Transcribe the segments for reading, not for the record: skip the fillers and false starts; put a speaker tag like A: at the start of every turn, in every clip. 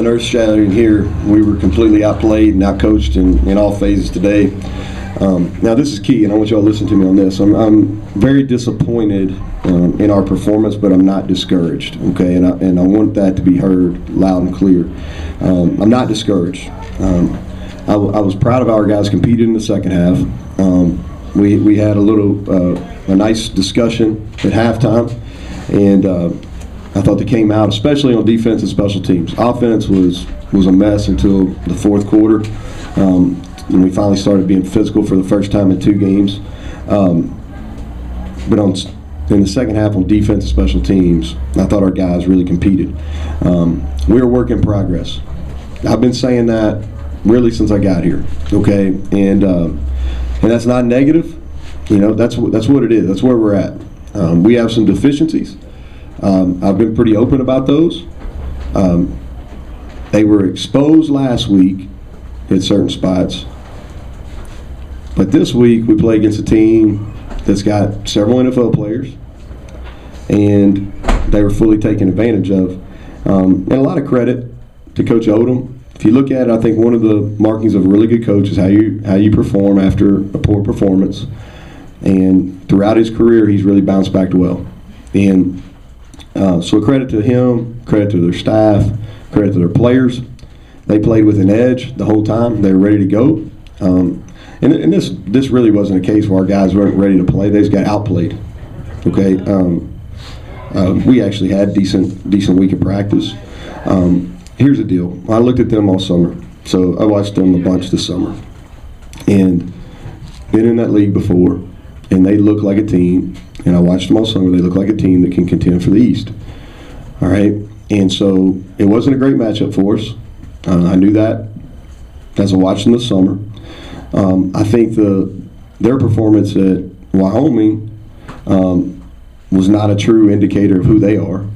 A: nothing earth-shattering here. We were completely outplayed and outcoached in all phases today. Now this is key, and I want y'all to listen to me on this. I'm very disappointed in our performance, but I'm not discouraged. Okay, and I want that to be heard loud and clear. I'm not discouraged. I was proud of how our guys competed in the second half. We had a nice discussion at halftime, and I thought they came out, especially on defense and special teams. Offense was a mess until the fourth quarter. And we finally started being physical for the first time in 2 games. But in the second half on defense and special teams, I thought our guys really competed. We're a work in progress. I've been saying that really since I got here, okay? And that's not negative. That's what it is. That's where we're at. We have some deficiencies. I've been pretty open about those. They were exposed last week at certain spots. But this week we play against a team that's got several NFL players, and they were fully taken advantage of. And a lot of credit to Coach Odom. If you look at it, I think one of the markings of a really good coach is how you perform after a poor performance. And throughout his career, he's really bounced back well. And so credit to him, credit to their staff, credit to their players. They played with an edge the whole time. They were ready to go. And this really wasn't a case where our guys weren't ready to play. They just got outplayed. Okay. We actually had decent week of practice. Here's the deal. I looked at them all summer. So I watched them a bunch this summer. And been in that league before, and they look like a team. And I watched them all summer. They look like a team that can contend for the East. All right. And so it wasn't a great matchup for us. I knew that as I watched them this summer. I think their performance at Wyoming was not a true indicator of who they are.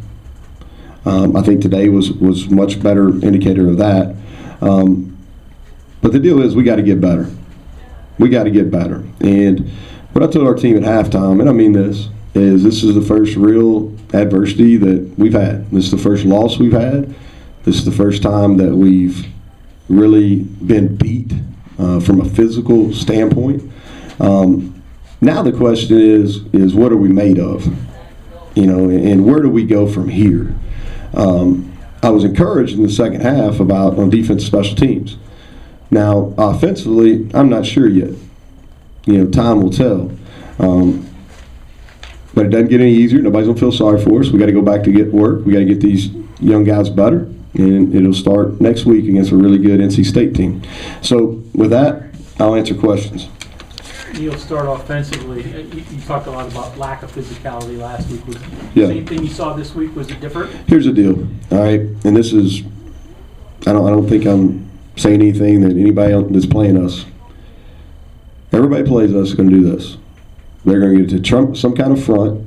A: I think today was much better indicator of that. But the deal is we got to get better. We got to get better. And what I told our team at halftime, and I mean this is the first real adversity that we've had. This is the first loss we've had. This is the first time that we've really been beat from a physical standpoint. Now the question is what are we made of? And where do we go from here? I was encouraged in the second half on defense and special teams. Now, offensively, I'm not sure yet. Time will tell. But it doesn't get any easier. Nobody's going to feel sorry for us. We got to go back to get work. We got to get these young guys better. And it'll start next week against a really good NC State team. So with that, I'll answer questions.
B: Neal, start offensively. You talked a lot about lack of physicality last week. Was the same thing you saw this week? Was it different?
A: Here's the deal. All right, and this is, I don't think I'm saying anything that anybody else that's playing us. Everybody plays us is going to do this. They're going to get to some kind of front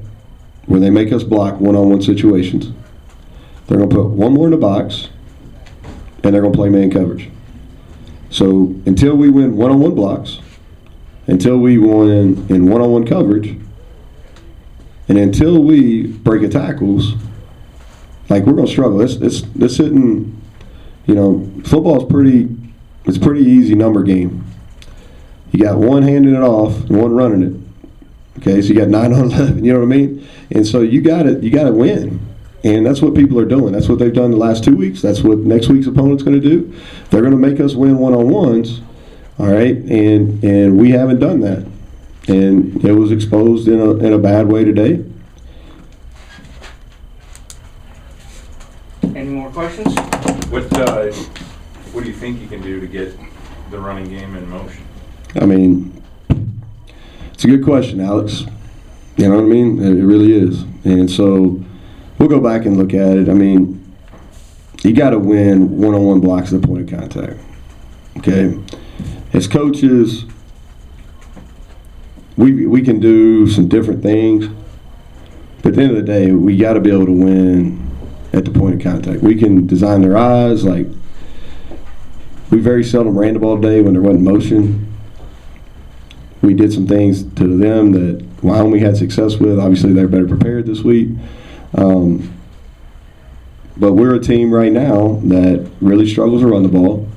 A: where they make us block one-on-one situations. They're going to put one more in the box, and they're going to play man coverage. So until we win one-on-one blocks, until we win in one-on-one coverage, and until we break a tackles, we're going to struggle. This hitting, football is pretty easy number game. You got one handing it off and one running it. Okay, so you got 9 on 11. You know what I mean? And so you got to win. And that's what people are doing. That's what they've done the last 2 weeks. That's what next week's opponent's going to do. They're going to make us win one-on-ones, all right? And we haven't done that. And it was exposed in a bad way today.
C: Any more questions?
D: What do you think you can do to get the running game in motion?
A: I mean, it's a good question, Alex. You know what I mean? It really is. And so we'll go back and look at it. I mean, you got to win one-on-one blocks at the point of contact. Okay? As coaches, we can do some different things, but at the end of the day, we got to be able to win at the point of contact. We can design their eyes. We very seldom ran the ball today when there wasn't motion. We did some things to them that Wyoming had success with. Obviously, they're better prepared this week. But we're a team right now that really struggles to run the ball.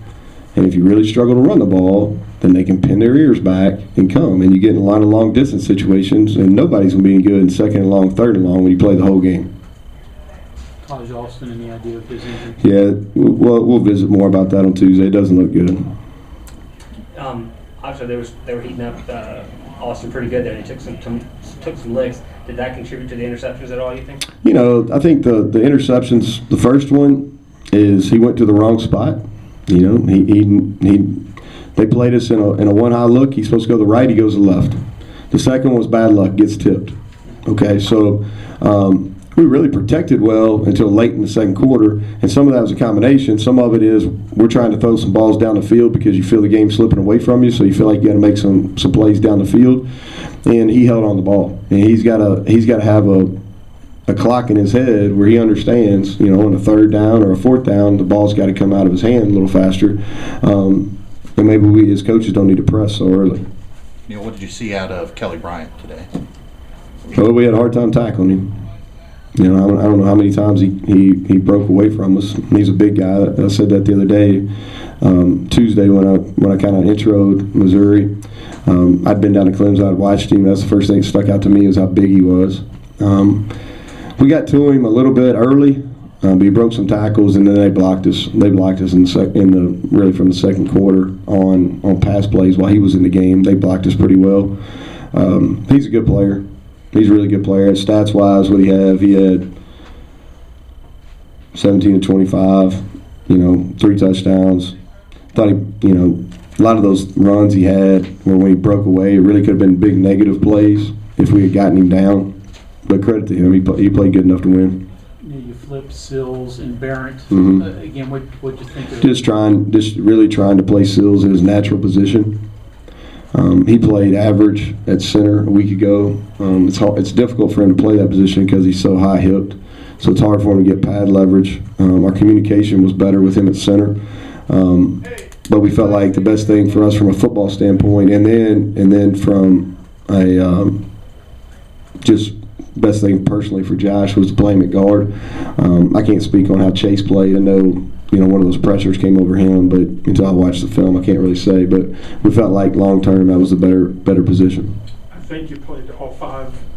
A: And if you really struggle to run the ball, then they can pin their ears back and come. And you get in a lot of long-distance situations, and nobody's going to be any good in second and long, third and long when you play the whole game.
B: Taj Alston, any idea of his injury?
A: Yeah, we'll visit more about that on Tuesday. It doesn't look good.
C: Obviously, they were heating up Austin pretty good there, and he took some licks. Did that contribute to the interceptions at all, you think?
A: You know, I think the interceptions, the first one is he went to the wrong spot. You know, they played us in a one-high look. He's supposed to go to the right. He goes to the left. The second one was bad luck, gets tipped. Okay, so we really protected well until late in the second quarter, and some of that was a combination. Some of it is we're trying to throw some balls down the field because you feel the game slipping away from you, so you feel like you got to make some plays down the field. And he held on the ball, and he's got to have a clock in his head where he understands, you know, on a third down or a fourth down, the ball's got to come out of his hand a little faster. And maybe we as coaches don't need to press so early.
E: Neal, what did you see out of Kelly Bryant today?
A: Well, we had a hard time tackling him. You know, I don't know how many times he broke away from us. He's a big guy. I said that the other day, Tuesday when I kind of introed Missouri. I'd been down to Clemson. I'd watched him. That's the first thing that stuck out to me is how big he was. We got to him a little bit early. He broke some tackles, and then they blocked us. They blocked us really from the second quarter on pass plays while he was in the game. They blocked us pretty well. He's a good player. He's a really good player. Stats-wise, what he had 17 to 25, you know, 3 touchdowns. Thought he, you know, a lot of those runs he had were when he broke away. It really could have been big negative plays if we had gotten him down. But credit to him, he played good enough to win.
B: You flipped Sills and Barrett.
A: Mm-hmm.
B: Again, what'd you think of
A: Just really trying to play Sills in his natural position. He played average at center a week ago. It's difficult for him to play that position because he's so high-hipped. So it's hard for him to get pad leverage. Our communication was better with him at center. But we felt like the best thing for us from a football standpoint, and then from a just best thing personally for Josh was to play him at guard. I can't speak on how Chase played. I know, you know, one of those pressures came over him, but until I watched the film, I can't really say. But we felt like long term that was the better position.
F: I think you played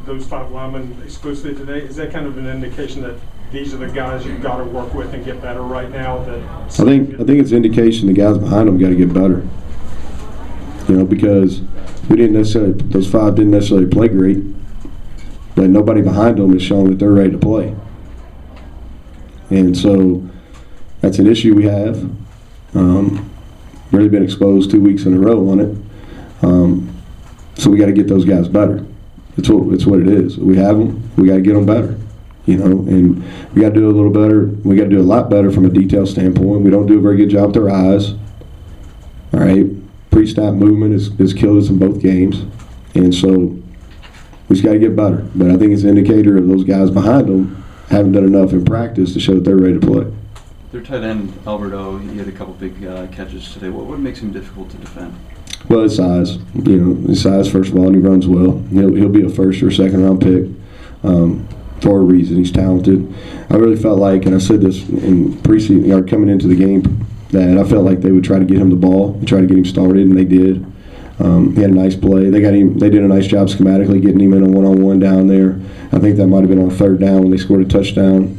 F: those five linemen exclusively today. Is that kind of an indication that these are the guys you've got to work with and get better right now? I think
A: it's an indication the guys behind them got to get better. You know, because those five didn't necessarily play great, but nobody behind them has shown that they're ready to play. And so that's an issue we have. Really been exposed 2 weeks in a row on it. So we got to get those guys better. It's what it is. We have them. We got to get them better. You know, and we got to do a little better. We got to do a lot better from a detail standpoint. We don't do a very good job with our eyes. All right, pre-snap movement has killed us in both games, and so we just got to get better. But I think it's an indicator of those guys behind them haven't done enough in practice to show that they're ready to play.
G: Their tight end, Alberto, he had a couple big catches today. What makes him difficult to defend?
A: Well, his size. You know, his size, first of all, and he runs well. He'll be a first or second round pick for a reason. He's talented. I really felt like, and I said this in preseason, or coming into the game, that I felt like they would try to get him the ball and try to get him started, and they did. He had a nice play. They did a nice job schematically getting him in a one-on-one down there. I think that might have been on third down when they scored a touchdown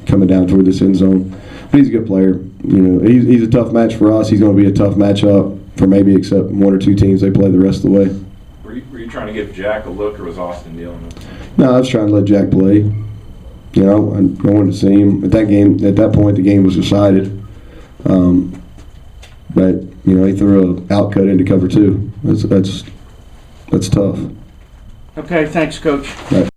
A: coming down toward this end zone. But he's a good player. You know, he's a tough match for us. He's going to be a tough matchup for maybe except one or two teams they play the rest of the way.
D: Were you trying to give Jack a look, or was Austin dealing with him?
A: No, I was trying to let Jack play. You know, I wanted to see him. At that point, the game was decided. But you know, he threw an out cut into cover two. That's tough.
B: Okay, thanks, Coach.
A: Right.